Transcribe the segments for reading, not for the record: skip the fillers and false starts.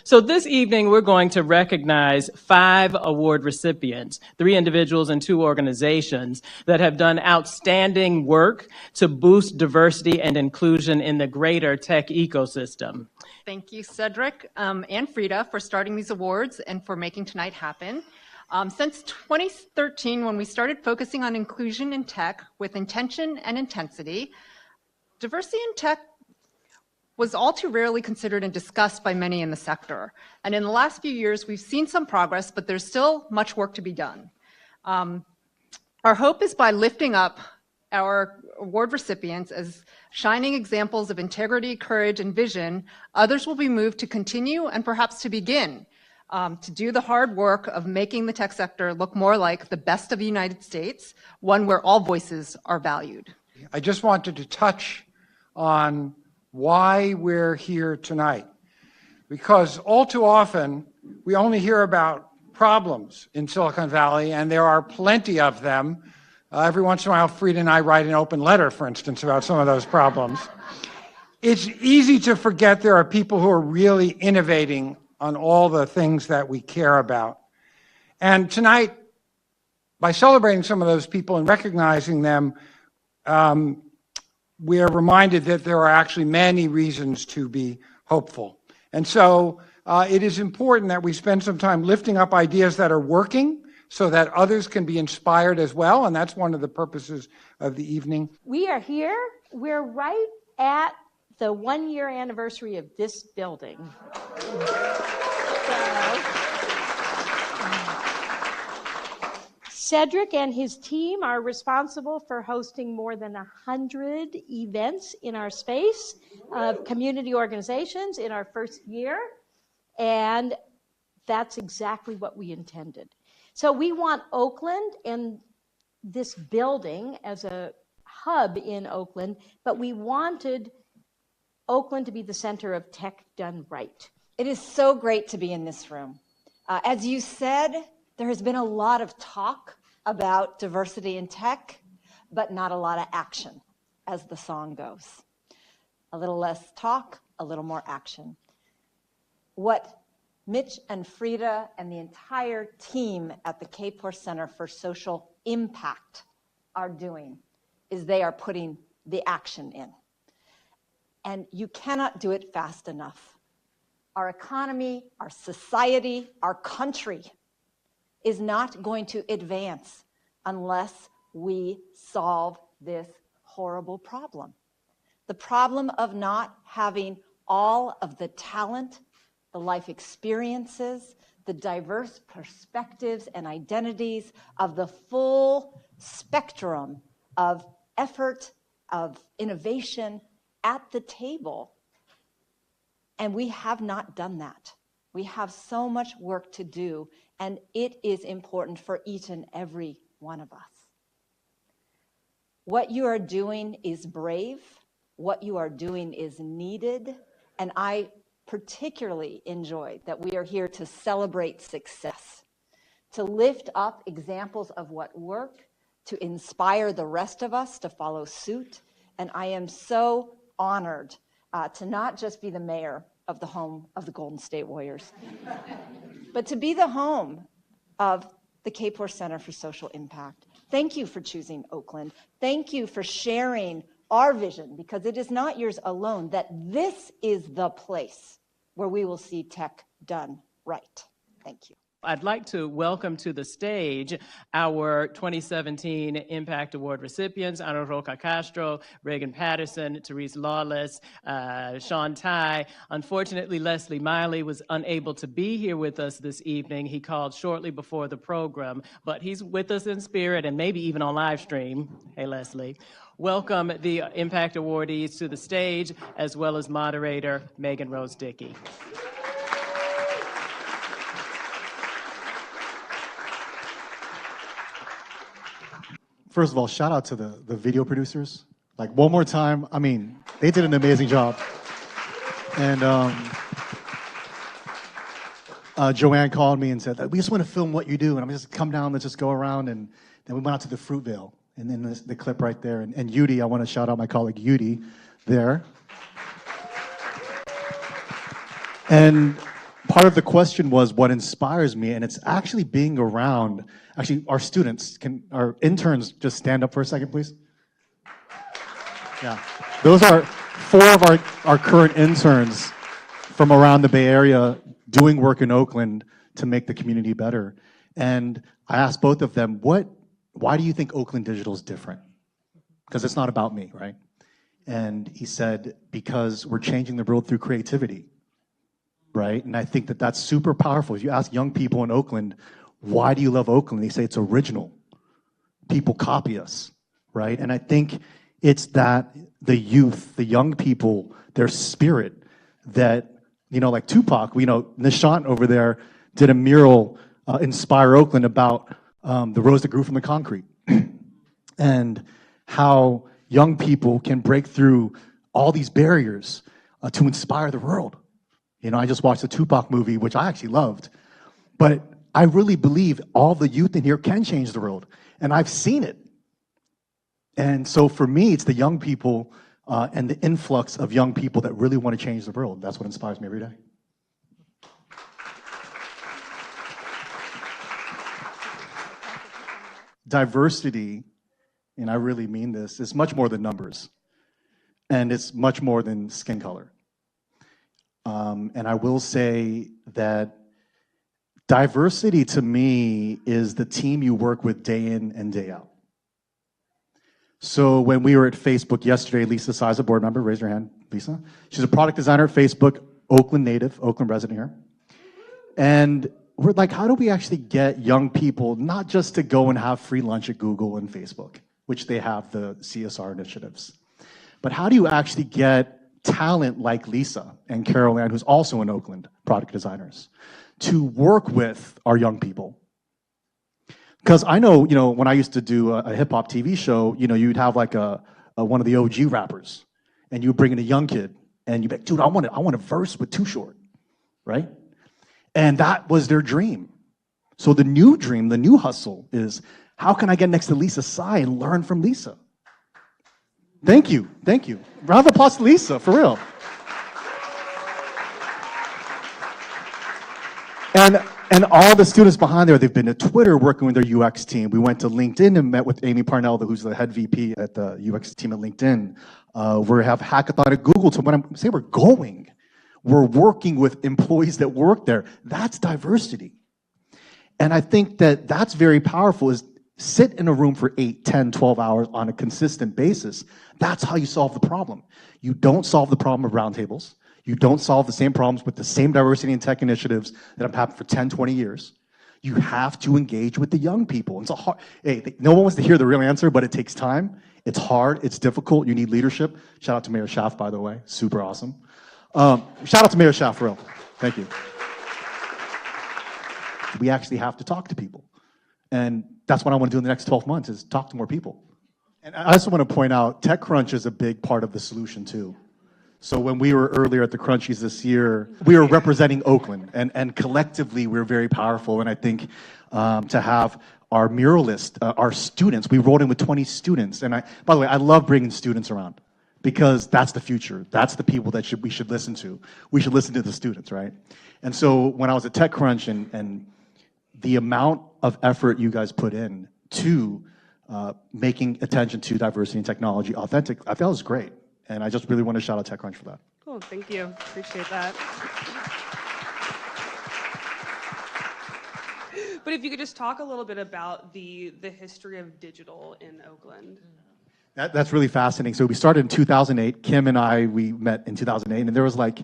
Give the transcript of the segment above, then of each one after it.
So this evening, we're going to recognize 5 award recipients, 3 individuals and 2 organizations that have done outstanding work to boost diversity and inclusion in the greater tech ecosystem. Thank you, Cedric and Frida, for starting these awards and for making tonight happen. Since 2013, when we started focusing on inclusion in tech with intention and intensity, diversity in tech was all too rarely considered and discussed by many in the sector. And in the last few years, we've seen some progress, but there's still much work to be done. Our hope is by lifting up our award recipients as shining examples of integrity, courage, and vision, others will be moved to continue and perhaps to begin to do the hard work of making the tech sector look more like the best of the United States, one where all voices are valued. I just wanted to touch on why we're here tonight, because all too often we only hear about problems in Silicon Valley, and there are plenty of them. Every once in a while, Frida and I write an open letter, for instance, about some of those problems. It's easy to forget there are people who are really innovating on all the things that we care about. And tonight, by celebrating some of those people and recognizing them, we are reminded that there are actually many reasons to be hopeful. And so it is important that we spend some time lifting up ideas that are working so that others can be inspired as well. And that's one of the purposes of the evening. We are here. We're right at the 1-year anniversary of this building. Cedric and his team are responsible for hosting more than 100 events in our space of community organizations in our first year, and that's exactly what we intended. So we want Oakland and this building as a hub in Oakland, but we wanted Oakland to be the center of tech done right. It is so great to be in this room. As you said, there has been a lot of talk about diversity in tech, but not a lot of action, as the song goes. A little less talk, a little more action. What Mitch and Frida and the entire team at the Kapor Center for Social Impact are doing is they are putting the action in. And you cannot do it fast enough. Our economy, our society, our country is not going to advance unless we solve this horrible problem. The problem of not having all of the talent, the life experiences, the diverse perspectives and identities of the full spectrum of effort, of innovation at the table. And we have not done that. We have so much work to do, and it is important for each and every one of us. What you are doing is brave. What you are doing is needed. And I particularly enjoy that we are here to celebrate success, to lift up examples of what work, to inspire the rest of us to follow suit. And I am so honored to not just be the mayor of the home of the Golden State Warriors, but to be the home of the Kapor Center for Social Impact. Thank you for choosing Oakland. Thank you for sharing our vision, because it is not yours alone, that this is the place where we will see tech done right. Thank you. I'd like to welcome to the stage our 2017 Impact Award recipients, Ana Roca Castro, Reagan Patterson, Therese Lawless, Shaun Tai. Unfortunately, Leslie Miley was unable to be here with us this evening. He called shortly before the program, but he's with us in spirit and maybe even on live stream. Hey, Leslie. Welcome the Impact Awardees to the stage, as well as moderator Megan Rose Dickey. First of all, shout out to the video producers. Like, one more time, I mean, they did an amazing job. And Joanne called me and said, we just want to film what you do. And I'm just come down, let's just go around. And then we went out to the Fruitvale. And then the clip right there. And Yudi, I want to shout out my colleague Yudi there. And part of the question was what inspires me, and it's actually being around, actually our students, our interns just stand up for a second, please? Yeah, those are 4 of our current interns from around the Bay Area doing work in Oakland to make the community better. And I asked both of them, why do you think Oakland Digital is different? Because it's not about me, right? And he said, because we're changing the world through creativity, right? And I think that that's super powerful. If you ask young people in Oakland, why do you love Oakland? They say it's original. People copy us, right? And I think it's that the youth, the young people, their spirit that, like Tupac, Nishant over there did a mural, Inspire Oakland, about the rose that grew from the concrete. And how young people can break through all these barriers to inspire the world. I just watched the Tupac movie, which I actually loved. But I really believe all the youth in here can change the world. And I've seen it. And so for me, it's the young people and the influx of young people that really want to change the world. That's what inspires me every day. Diversity, and I really mean this, is much more than numbers. And it's much more than skin color. And I will say that diversity to me is the team you work with day in and day out. So when we were at Facebook yesterday, Lisa Size, a board member, raise your hand, Lisa. She's a product designer at Facebook, Oakland native, Oakland resident here. And we're like, how do we actually get young people not just to go and have free lunch at Google and Facebook, which they have the CSR initiatives, but how do you actually get talent like Lisa and Carol Ann, who's also in Oakland, product designers, to work with our young people? Because I know, when I used to do a hip hop TV show, you'd have like one of the OG rappers, and you would bring in a young kid, and you'd be like, dude, I want a verse with Too Short, right? And that was their dream. So the new dream, the new hustle is, how can I get next to Lisa Tsai and learn from Lisa? Thank you. Round of applause to Lisa, for real. And all the students behind there, they've been to Twitter working with their UX team. We went to LinkedIn and met with Amy Parnell, who's the head VP at the UX team at LinkedIn. We have hackathon at Google. So when I say we're going, we're working with employees that work there. That's diversity. And I think that that's very powerful, is sit in a room for 8, 10, 12 hours on a consistent basis. That's how you solve the problem. You don't solve the problem of roundtables. You don't solve the same problems with the same diversity and tech initiatives that have happened for 10, 20 years. You have to engage with the young people. It's no one wants to hear the real answer, but it takes time. It's hard. It's difficult. You need leadership. Shout out to Mayor Schaaf, by the way. Super awesome. Shout out to Mayor Schaaf, for real. Thank you. We actually have to talk to people. And that's what I want to do in the next 12 months, is talk to more people. And I also want to point out, TechCrunch is a big part of the solution, too. So when we were earlier at the Crunchies this year, we were representing Oakland, and collectively we're very powerful. And I think to have our muralist, our students, we rolled in with 20 students. And by the way, I love bringing students around, because that's the future. That's the people that we should listen to. We should listen to the students, right? And so when I was at TechCrunch and the amount of effort you guys put in to making attention to diversity and technology authentic, I felt it was great. And I just really want to shout out TechCrunch for that. Cool, thank you. Appreciate that. But if you could just talk a little bit about the history of digital in Oakland. That's really fascinating. So we started in 2008. Kim and I, we met in 2008, and there was like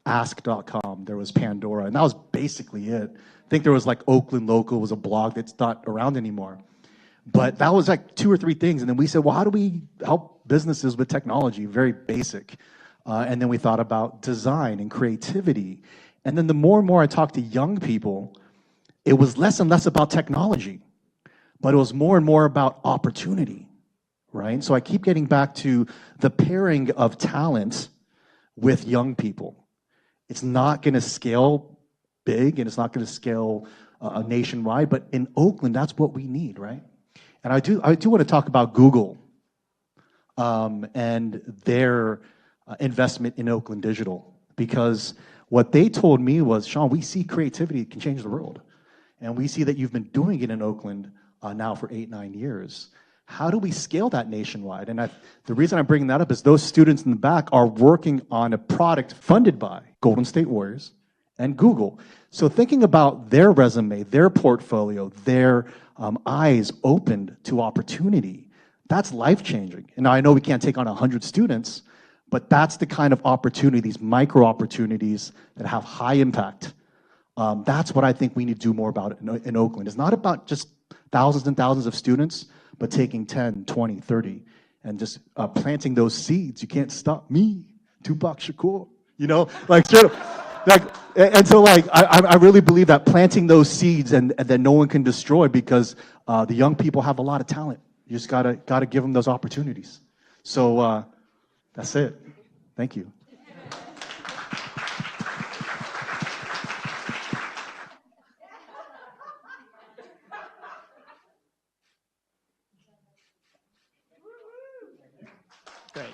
ask.com, there was Pandora, and that was basically it. I think there was like Oakland Local was a blog that's not around anymore. But that was like 2 or 3 things. And then we said, well, how do we help businesses with technology? Very basic. And then we thought about design and creativity. And then the more and more I talked to young people, it was less and less about technology, but it was more and more about opportunity, right? So I keep getting back to the pairing of talent with young people. It's not going to scale big, and it's not going to scale nationwide, but in Oakland, that's what we need, right? And I do want to talk about Google and their investment in Oakland Digital, because what they told me was, Shaun, we see creativity can change the world. And we see that you've been doing it in Oakland now for 8-9 years. How do we scale that nationwide? And the reason I'm bringing that up is those students in the back are working on a product funded by Golden State Warriors and Google. So thinking about their resume, their portfolio, their eyes opened to opportunity, that's life-changing. And now I know we can't take on 100 students, but that's the kind of opportunity, these micro opportunities that have high impact. That's what I think we need to do more about in Oakland. It's not about just thousands and thousands of students, but taking 10, 20, 30, and just planting those seeds. You can't stop me, Tupac Shakur. You know, like straight up, like, and so like I really believe that planting those seeds and that no one can destroy, because the young people have a lot of talent. You just gotta give them those opportunities. So that's it. Thank you. Great.